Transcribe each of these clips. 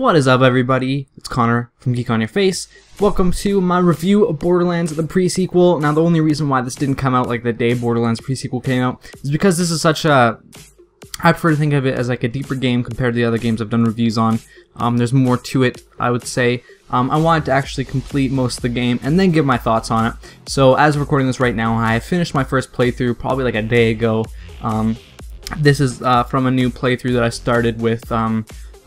What is up, everybody? It's Connor from Geek on Your Face. Welcome to my review of Borderlands, the pre-sequel. Now, the only reason why this didn't come out like the day Borderlands pre-sequel came out is because this is such a... I prefer to think of it as like a deeper game compared to the other games I've done reviews on. There's more to it, I would say. I wanted to actually complete most of the game and then give my thoughts on it. So, as we're recording this right now, I finished my first playthrough probably like a day ago. This is from a new playthrough that I started with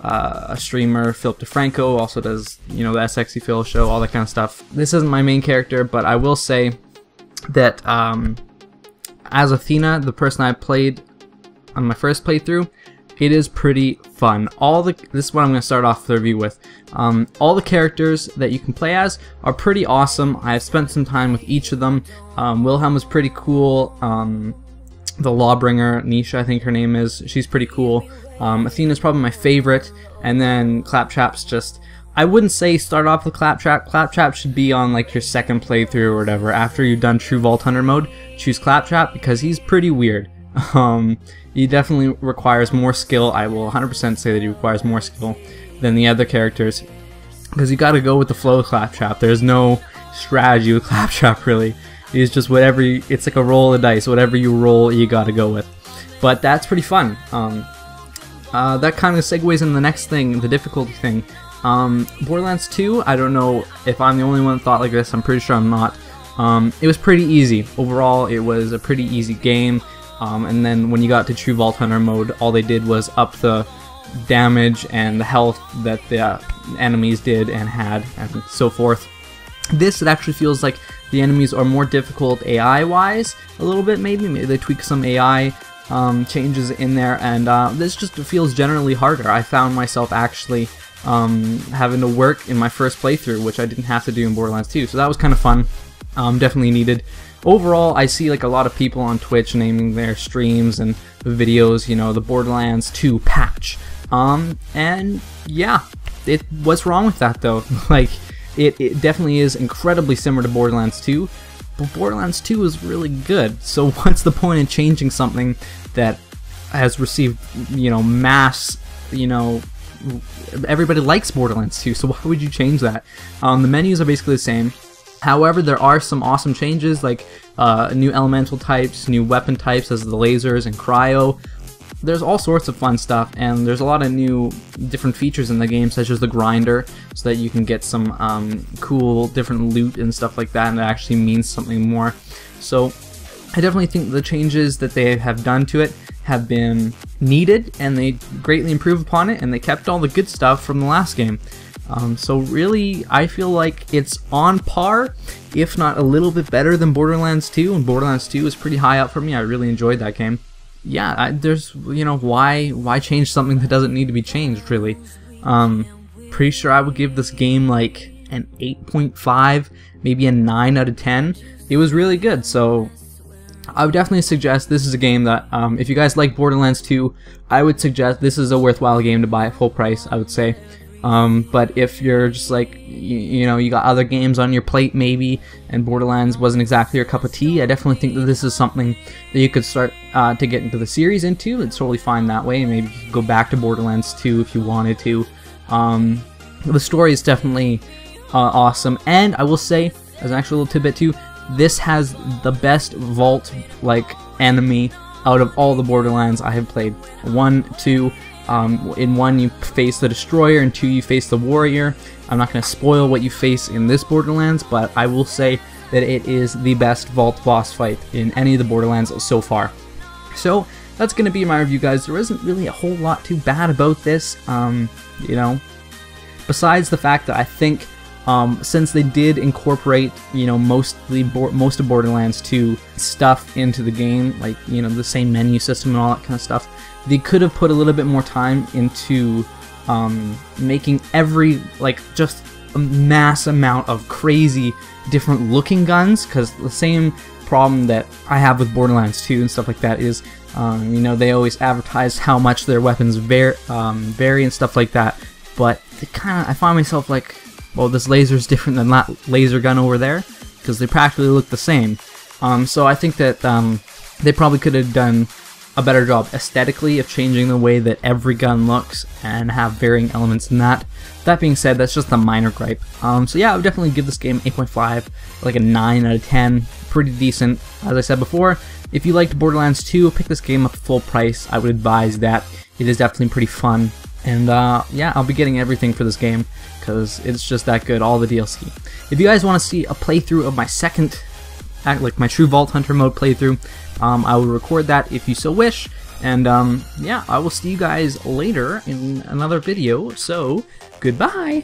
a streamer, Philip DeFranco, also does, you know, the SXy Phil show, all that kind of stuff. This isn't my main character, but I will say that as Athena, the person I played on my first playthrough, it is pretty fun. This is what I'm going to start off the review with. All the characters that you can play as are pretty awesome. I've spent some time with each of them. Wilhelm is pretty cool. The Lawbringer, Nisha, I think her name is, she's pretty cool. Athena's probably my favorite, and then Claptrap's just, I wouldn't say start off with Claptrap. Claptrap should be on like your second playthrough or whatever. After you've done True Vault Hunter mode, choose Claptrap because he's pretty weird. He definitely requires more skill. I will 100% say that he requires more skill than the other characters, because you gotta go with the flow of Claptrap. There's no strategy with Claptrap, really. It's just whatever it's like a roll of dice. Whatever you roll, you gotta go with. But that's pretty fun. That kind of segues into the next thing, the difficulty thing. Borderlands 2, I don't know if I'm the only one that thought like this. I'm pretty sure I'm not. It was pretty easy. Overall, it was a pretty easy game. And then when you got to True Vault Hunter mode, all they did was up the damage and the health that the enemies did and had, and so forth. This, it actually feels like the enemies are more difficult AI-wise, a little bit maybe. Maybe they tweak some AI changes in there, and this just feels generally harder. I found myself actually having to work in my first playthrough, which I didn't have to do in Borderlands 2, so that was kind of fun. Definitely needed. Overall, I see like a lot of people on Twitch naming their streams and videos, you know, the Borderlands 2 patch. And yeah, what's wrong with that though? Like, it definitely is incredibly similar to Borderlands 2, but Borderlands 2 is really good. So what's the point in changing something that has received, you know, mass, you know, everybody likes Borderlands 2, so why would you change that? The menus are basically the same. However, there are some awesome changes, like new elemental types, new weapon types as the lasers and cryo. There's all sorts of fun stuff, and there's a lot of new different features in the game, such as the grinder, so that you can get some cool different loot and stuff like that, and it actually means something more. So I definitely think the changes that they have done to it have been needed, and they greatly improved upon it, and they kept all the good stuff from the last game. So really, I feel like it's on par, if not a little bit better than Borderlands 2, and Borderlands 2 is pretty high up for me. I really enjoyed that game. Yeah, there's, you know, why change something that doesn't need to be changed, really? Pretty sure I would give this game like an 8.5, maybe a 9 out of 10. It was really good, so I would definitely suggest this is a game that, if you guys like Borderlands 2, I would suggest this is a worthwhile game to buy at full price, I would say. But if you're just like, you know, you got other games on your plate maybe, and Borderlands wasn't exactly your cup of tea, I definitely think that this is something that you could start to get into the series into. It's totally fine that way. Maybe you could go back to Borderlands 2 if you wanted to. The story is definitely awesome, and I will say, as an actual little tidbit too, this has the best vault like enemy out of all the Borderlands I have played. 1, 2. In 1 you face the Destroyer, and 2 you face the Warrior. I'm not going to spoil what you face in this Borderlands, but I will say that it is the best vault boss fight in any of the Borderlands so far. So that's going to be my review, guys. There isn't really a whole lot too bad about this, you know, besides the fact that I think since they did incorporate, you know, most of Borderlands 2 stuff into the game, like, you know, the same menu system and all that kind of stuff, they could have put a little bit more time into making every, like, just a mass amount of crazy different looking guns, because the same problem that I have with Borderlands 2 and stuff like that is, you know, they always advertise how much their weapons vary and stuff like that, but I find myself like, well, this laser is different than that laser gun over there, because they practically look the same. So I think that they probably could have done a better job aesthetically of changing the way that every gun looks and have varying elements in that. That being said, that's just a minor gripe. So yeah, I would definitely give this game 8.5, like a 9 out of 10. Pretty decent. As I said before, if you liked Borderlands 2, pick this game up full price. I would advise that. It is definitely pretty fun. And yeah, I'll be getting everything for this game because it's just that good, all the DLC. If you guys want to see a playthrough of my second, like my True Vault Hunter mode playthrough, I will record that if you so wish. And yeah, I will see you guys later in another video. So, goodbye!